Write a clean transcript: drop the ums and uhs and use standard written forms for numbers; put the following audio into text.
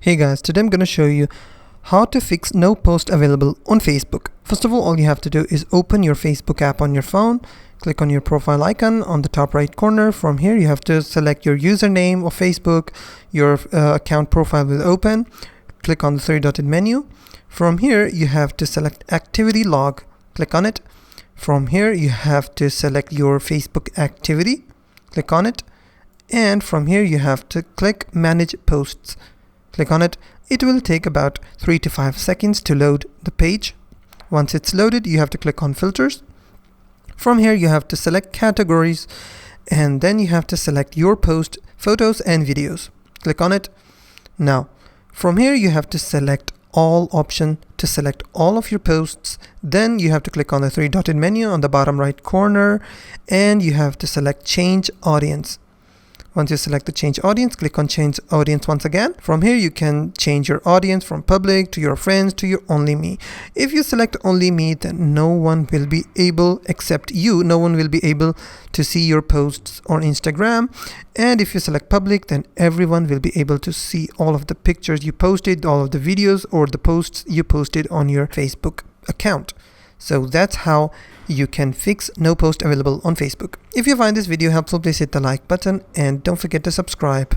Hey guys, today I'm going to show you how to fix no post available on Facebook. First of all you have to do is open your Facebook app on your phone, click on your profile icon on the top right corner. From here you have to select your username of Facebook, your account profile will open, click on the three-dotted menu. From here you have to select activity log, click on it. From here you have to select your Facebook activity, click on it, and from here you have to click manage posts. Click on it. It will take about 3 to 5 seconds to load the page. Once it's loaded, you have to click on filters. From here, you have to select categories, and then you have to select your post, photos and videos. Click on it. Now, from here, you have to select all option to select all of your posts. Then you have to click on the three-dotted menu on the bottom right corner, and you have to select change audience. Once you select the change audience, click on change audience once again. From here you can change your audience from public to your friends to your only me. If you select only me, then no one will be able except you. No one will be able to see your posts on Instagram. And if you select public, then everyone will be able to see all of the pictures you posted, all of the videos or the posts you posted on your Facebook account. So that's how you can fix no post available on Facebook. If you find this video helpful, please hit the like button and don't forget to subscribe.